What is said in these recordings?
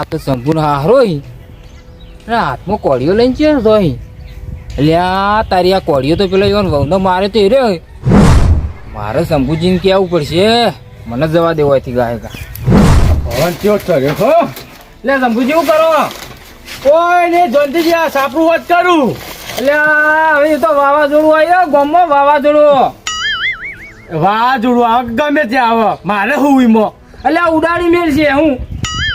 આ તો સંપૂર્ણ હારો હાથમાં કોળીઓ લઈને છે તો એટલે આ તારી આ કોળીઓ તો પેલો એવો વહુનો મારે તો એ રહ્યો મારે શંભુજીને કહેવું પડશે મને જવા દેવો અહીંથી ગાય ભવન ચો ચડ્યો હો એટલે શંભુજી શું કરો કોઈ ને જોનતીજી આ સાપરું વાત કરું એટલે હવે એ તો વાવાઝોડું આવ્યો ગામમાં વાવાઝોડું વાવાઝોડું આવે ગમે ત્યાં આવે મારે હું ઈમો એટલે આ ઉડાડી મેળ છે હું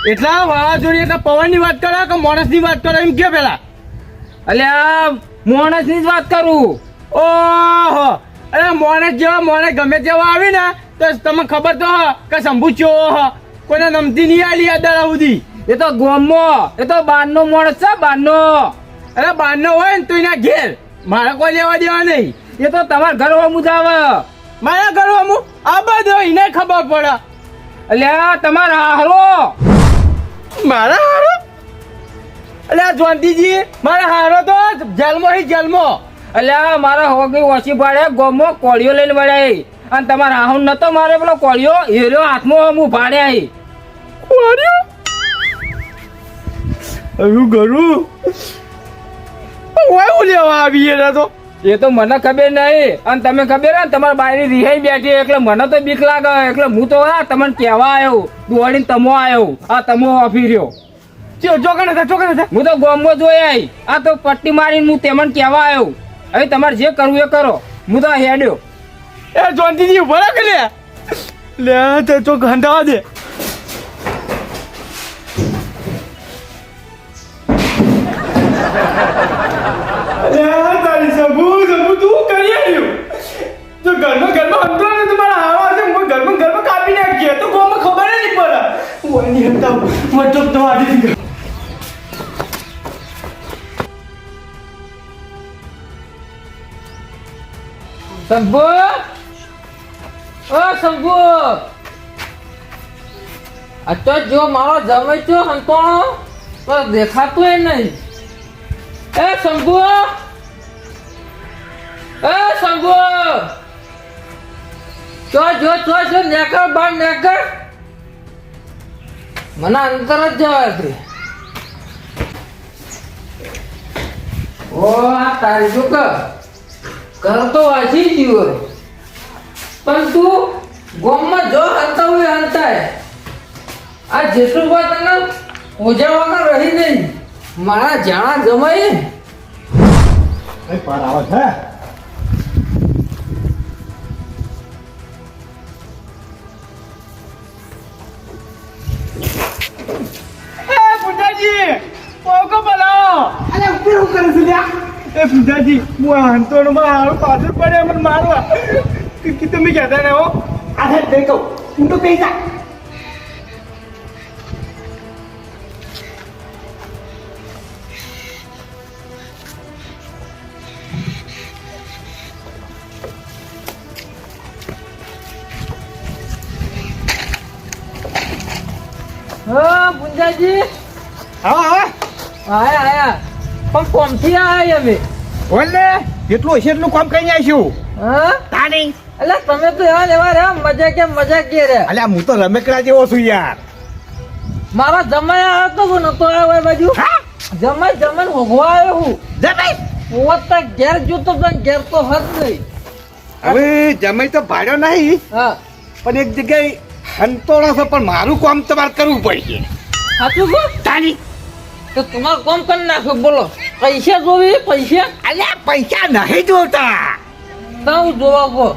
એટલા વાવાઝોડી એટલે પવનની વાત કરો કે માણસની વાત કરો એમ કે પેલા એટલે આ માણસની જ વાત કરું ઓહો અરે માણસ જેવા માણસ ગમે તેવા આવી ને તો તમને ખબર તો હ કે શંભુ ચો હ કોઈને નમતી નહીં આલી અદાર સુધી એ તો ગામમાં એ તો બારનો માણસ છે બારનો અરે બારનો હોય ને તો એના ઘેર મારે કોઈ લેવા દેવા નહીં એ તો તમારા ઘર વામું જ આવે મારા ઘરમાં આ બધું એને ખબર પડે એટલે આ તમારા હારો મારા હારો એટલે આ જોનતીજી મારા હારો તો જેલમાં હી જેલમાં એટલે આ મારા હોગી ઓછી પાડે ગામમાં કોળીઓ લઈને વળ્યા અને તમારા હાહુ નતો મારે પેલો કોળીઓ હેર્યો હાથમાં હું ભાડ્યા કોળીઓ હું કરું હું લેવા આવી એને તો એ તો મને ખબર નહીં અને તમે ખબર ને તમારા બાયરી રિહાઈ બેઠી એટલે મને તો બીક લાગે એટલે હું તો આ તમને કહેવા આવ્યો દોડીને તમો આવ્યો આ તમો ઓફી રહ્યો ચોકને હું તો ગામમાં જોઈ આવી આ તો પટ્ટી મારીને હું તેમને કહેવા આવ્યો હવે તમારે જે કરવું એ કરો હું તો હેડ્યો એ જોનતીજી ઉભા રાખ લે તે ચોક હંધાવા દે તારી શંભુ તું કરી આવ્યું તો ઘરમાં હંધો ને તમારા હાવા છે ઘરમાં કાપી નાખીએ તો કોમાં ખબર નહીં પડે ઓની હંતા મતલબ તો આડી શંભુ ઓ શંભુ આ તો જો મારો જમાઈ છો હંતોણો તો દેખાતું એ નહીં એ શંભુ જો નેકર બાર નેકર મને અંતર જ જવા છે ઓ આ તારી શું ઘર તો વાંચી ગયો પણ તું ગામમાં જો હંતા હોય હંતાય આ જેટલું વાત તને ઓજા વગર રહી નહીં મારા જાણા જમાય પર આવે છે પૂજાજી પોકો બોલાવો અરે ઉપર હું કરું છું એ પૂજાજી હું હંતોનો માં હારું પાછળ પડે મને મારવા કે તમે કહેતા ને હો આ દેખો હું તો કહી જા પુંજાજી હા આયા પણ કોમથી આયા અમે બોલે જેટલું હશે એટલું કામ કરી આવીશું હા તાણી એટલે તમે તો એવા રે મજા કે રે અલ્યા હું તો રમેકડા જેવો છું યાર મારા જમાઈ આવ્યો તો હું નતો આવ્યો એ બાજુ જમાઈ હોગવા આવ્યો હું જમાઈ હું તો ઘેર જોતો પણ ઘેર તો હદ નહીં હવે જમાઈ તો ભાડ્યો નહીં હા પણ એક જગ્યાએ હંતોળો છે પણ મારું કામ તમારે કરવું પડશે સાચું કહો તાણી તો તમારું કામ કરી નાખ્યું બોલો પૈસા જોવી પૈસા અલ્યા પૈસા નહીં જોતા હું જોવા કહો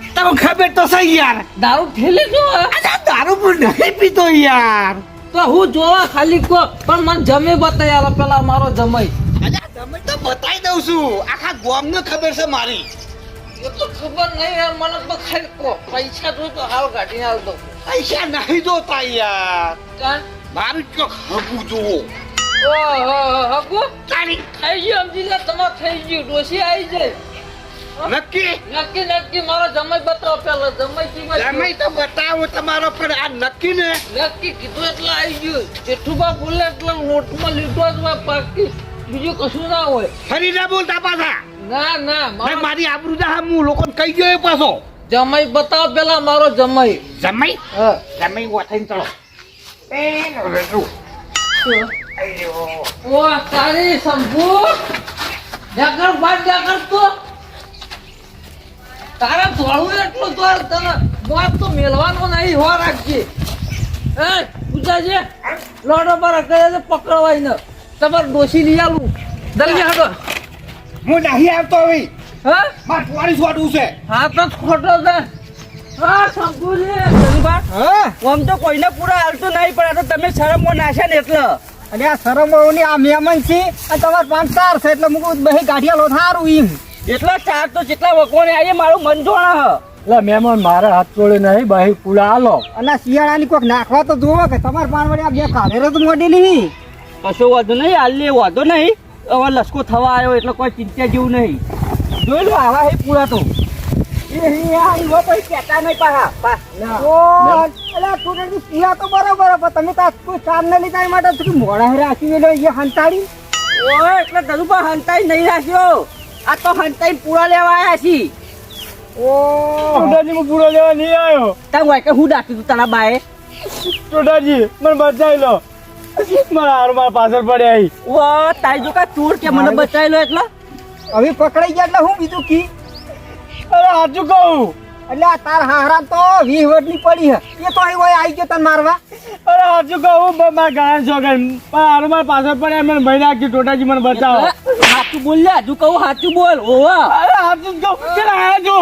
તમે ખબર તો સહી યાર દારૂ ઠેલી જોવા અલ્યા દારૂ પણ નહીં પીતો યાર તો હું જોવા ખાલી કહો પણ મને જમે બતાવ્યા પેલા મારો જમાઈ અલ્યા તમે તો બતાવી દઉં છું આખા ગામને ખબર છે મારી એ તો ખબર નહીં યાર મને તો ખાલી કહો પૈસા જોઈ તો હાલ કાઢીને હાલ દો પૈસા નહીં જોતા યાર કાં મારું ચોક હગું જોવો હગુ તારી થઈ ગયું સમજી લે તમારે થઈ ગયું ડોસી આવી જાય નક્કી નક્કી મારો જમાઈ બતાવો પેલા જમાઈ તો બતાવો તમારો પણ આ નક્કી ને નક્કી કીધું એટલે આવી ગયું જેઠુબા બોલે એટલે નોટમાં લીધો જ હોય પાકી બીજું કશું ના હોય ફરી ના બોલતા પાછા ના મારી આબરૂ જા હું લોકોને કહી ગયો પાછો જમાઈ બતાવો પેલા મારો જમાઈ જમાઈ હા જમાઈ વાથાઈને ચલો એ રેડું ઓ તારી શંભુ જગર બાદ જગર તો તારા થોડું એટલું તો તને મોત તો મેલવાનો નહીં હો રાખજે એ પૂજાજી લોડો પર કરે પકડવાય ને તમાર ડોસી લઈ આલું જલ્દી હટો હું નહીં આવતો હવે હા માર પોલીસ વાળું છે હા તો ખોટો છે હા શંભુજી ધનબા હા આમ તો કોઈને પૂરા હાલતું નહીં પણ આ તો તમે શરમમાં નાખ્યા ને એટલે અને આ શરમોની આ મહેમાન છે અને તમાર 5-4 છે એટલે મુકું બહી ગાંઠિયા લો થારું એમ એટલા ચાર તો જેટલા વકોને આવીએ મારું મન જોણા હ એટલે મહેમાન મારા હાથ જોડે નહીં બહી પુલા આલો અને આ શિયાળાની કોઈક નાખવા તો જોવો કે તમાર પાનવડી આ બે કાઢેરો તો મોડેલી કશો વાંધો નહીં હાલ વાંધો નહીં હવે લસકો થવા આવ્યો એટલે કોઈ ચિંતા જેવું નહીં જોઈ લો આવા હે પૂરા તો પુલા તો બરોબર પણ તમે તો કોઈ ચાર ને લીધા માટે થોડી મોડા રાખી મેલો એ હંતાડી ઓય એટલે ધરુપા હંતાઈ નહીં રાખ્યો આ તો હંતાઈ પૂરા લેવા આવ્યા છી ટોટાજી હું પૂરો લેવા નહીં આવ્યો તાર વાય કે હું ડાક્યું તું તારા બાએ ટોટાજી મને બચાવી લો મારા હાર મારા પાછળ પડ્યા અહીં ઓ તારી જો કા ચોર કે મને બચાવી લો એટલે હવે પકડાઈ ગયા એટલે હું બીજું કી અરે સાચું કહું એટલે આ તાર હારા તો 20 વર્ષની પડી હે એ તો અહીં આવી ગયો તને મારવા અરે સાચું કહું મારા ગાય છોકરા પણ હાર મારા પાછળ પડ્યા મને ભાઈ નાખ્યું ટોટાજી મને બચાવો સાચું બોલ લે હજુ કહું સાચું બોલ ઓવા અરે સાચું કહું કે આયા છો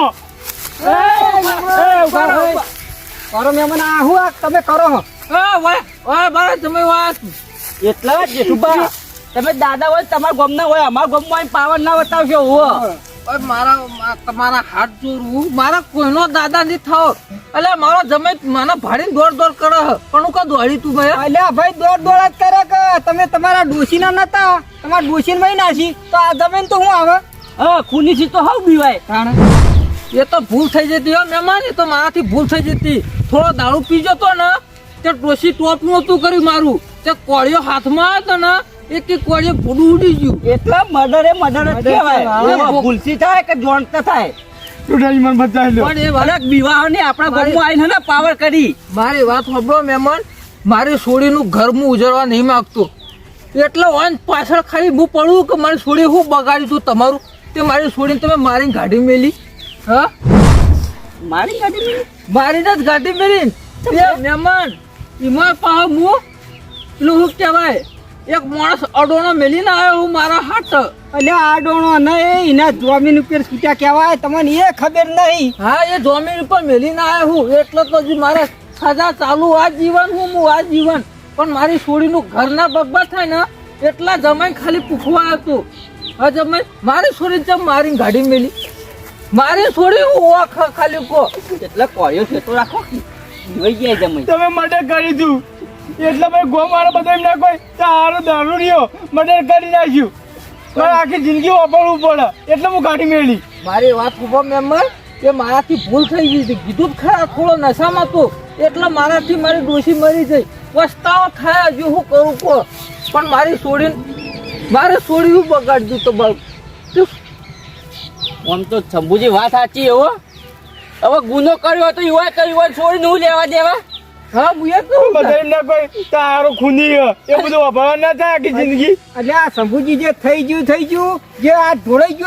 કરો મહેમાન આ હું આ તમે કરો હો તમે વાત એટલા જેઠુબા તમે દાદા હોય તમારા ગામના હોય અમારા ગામમાં પાવર ના બતાવશો તમારા હાથ જોડવું મારા કોઈનો દાદા નહીં થાવ એટલે મારો જમે મને ભાડીને દોડ કરે પણ હું કા દોડી તું ભાઈ અલ્યા ભાઈ દોડ જ કરે કે તમે તમારા ડોશીના નતા તમારા ડોશીને મહી નાસી તો આ જમીન તો હું આવે હા ખૂની થી તો હાવ બીવાય એ તો ભૂલ થઈ જતી હો મહેમાન એ તો મારાથી ભૂલ થઈ જતી થોડો દારૂ પીજો તો ને તે ડોશી ટોપનું હતું કર્યું મારું તે કોળિયો હાથમાં આવ્યો ને એક કોળિયો ફૂડું ઉડી ગયું એટલા મર્ડર જ કહેવાય ભૂલથી થાય કે જોણતા થાય ટોટાજી મને બચાવી લો પણ એ વરક વિવાહની આપણા ગામમાં આવીને ને પાવર કરી મારી વાત સાંભળો મહેમાન મારી છોડીનું ઘર હું ઉજળવા નહીં માંગતો એટલે ઓન પાછળ ખાલી હું પડું કે મારી છોડી હું બગાડ્યું તું તમારું તે મારી છોડીને તમે મારીને ગાડી મેલી હા મારી ગાડી મેલી મારીને જ ગાડી મેલી એ મહેમાન એમાં પાહ હું પેલું શું કહેવાય એક માણસ અડોણો મેલીને આવ્યો હું મારા હાથ અલ્યા આ ડોણો નહીં એના જમીન ઉપર છૂટ્યા કહેવાય તમને એ ખબર નહીં હા એ જમીન ઉપર મેલીને આવ્યો હું એટલે તો હજી મારા સજા ચાલુ આ જીવન હું આ જીવન પણ મારી છોડીનું ઘર ના બરબાદ થાય ને એટલા જમાઈ ખાલી પૂછવા હતું હા જમાઈ મારી છોડી ચમ મારી ગાડી મેલી મારી છોડી હું ખાલી કો એટલે કોળિયો છે તો રાખો જીવાઈ ગયા જમાઈ તમે મર્ડર કરી તું એટલે ભાઈ ગો મારો બધા એમ ના કોઈ તારો દારૂ રહ્યો મર્ડર કરી નાખ્યું મારે આખી જિંદગી વાપરવું પડે એટલે હું ગાડી મેળી મારી વાત ઉભો મેમ્બર કે મારાથી ભૂલ થઈ ગઈ હતી કીધું જ ખરા થોડો નશામાં તો એટલે મારાથી મારી ડોશી મરી ગઈ પસ્તાવો થાય હજુ હું કરું કો પણ મારી છોડી બગાડ્યું તો બસ આમ તો શંભુજી વાત સાચી એવો હવે ગુનો કર્યો તો એવા કર્યો છોડીને હું લેવા દેવા હા હું એ કહું બધા એમ ના કોઈ તારો ખૂની એ બધું વાપરવા ના થાય આખી જિંદગી એટલે આ શંભુજી જે થઈ ગયું જે આ ઢોળાઈ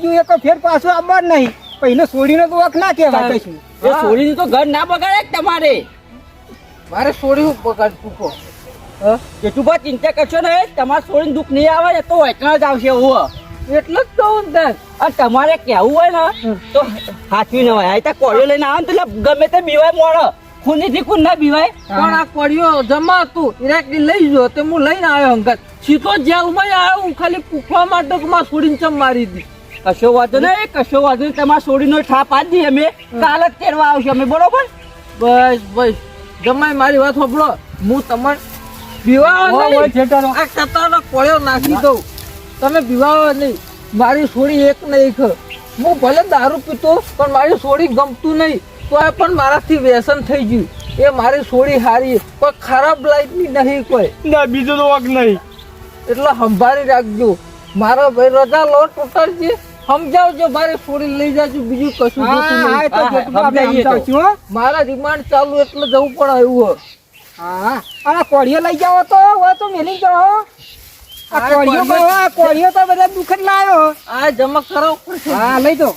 ગયું એ કોઈ ફેર પાછું આવવા જ નહીં પણ એને છોડીને તો વખ ના કહેવાય કશું એ છોડીને તો ઘર ના બગાડે તમારે મારે છોડી હું બગાડ ચૂકો જેટલું ચિંતા કરશો ને તમારે છોડીને દુઃખ નહીં આવે એ તો વૈકણા જ આવશે એવું એટલે જ કહું ને તમારે કહેવું હોય ને તો હાથવી ન હોય આ કોળીઓ લઈને આવે ને એટલે ગમે તે બીવાય મોડો ખૂનીથી ખૂન ના બીવાય પણ આ કોળીઓ જમા હતું ઇરાકી લઈ જો તે હું લઈને આવ્યો અંગત સીધો જેલમાં આવ્યો હું ખાલી પૂછવા માટે કે માં છોડીને ચમ મારી દી કશો વાંધો નહીં તમારે છોડીનો ઠાપ આપી દઈએ અમે કાલ જ તેડવા આવશે અમે બરોબર બસ જમાઈ મારી વાત સાંભળો હું તમારે બીવાવો નહીં આ કતાનો કોળિયો નાખી દઉં તમે બીવાવો નહીં મારી છોડી એક ને એક હું ભલે દારૂ પીતો પણ મારી છોડી ગમતું નહીં તો પણ મારાથી વ્યસન થઈ ગયું એ મારી છોડી હારી કોઈ ખરાબ લાઈફની નહીં કોઈ ના બીજું તો વાક નહીં એટલે સંભાળી રાખજો મારો ભાઈ રજા લો ટોટલ છે સમજાવજો મારી છોડી લઈ જાજો બીજું કશું જોતું નહીં. મારા રિમાન્ડ ચાલુ એટલે જવું પડે એવું હા અને કોળીઓ લઈ જાઓ તો હોય તો મેલી જાઓ આ હા, કોળીઓ કોળીઓ. આ કોળીઓ તો બધા દુઃખ જ લાવ્યો આ જમા કરો હા લઈ દો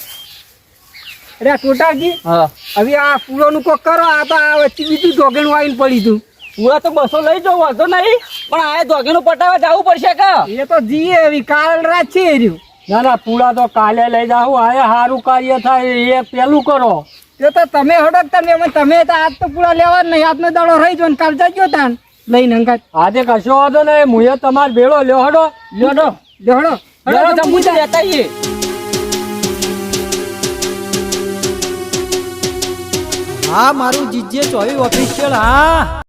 અરે ટોટાજી હા હવે આ પૂરોનું કોક કરો આ તો આ વચ્ચે બીજું ધોગેણું આવીને પડી તું પૂરા તો 200 લઈ જાવ વાંધો નહીં પણ આ ધોગીનું પટાવા જવું પડશે કે એ તો જીએ હવે કાલ રાત છે એ રહ્યું ના ના પૂરા તો કાલે લઈ જાવ આય સારું કાર્ય થાય એ પેલું કરો તે તો તમે હડક તમે તો આજ તો પૂરા લેવા જ નહીં આજનો દાડો રહી જો ને કાલ જજો તાન લઈને અંગાત આજે કશો વાંધો નહીં હું એ તમાર ભેળો લ્યો હડો લ્યો લેવડો હેડો તો પૂછ લેતા આઈએ હા મારું જીજે 24 ઓફિશિયલ હા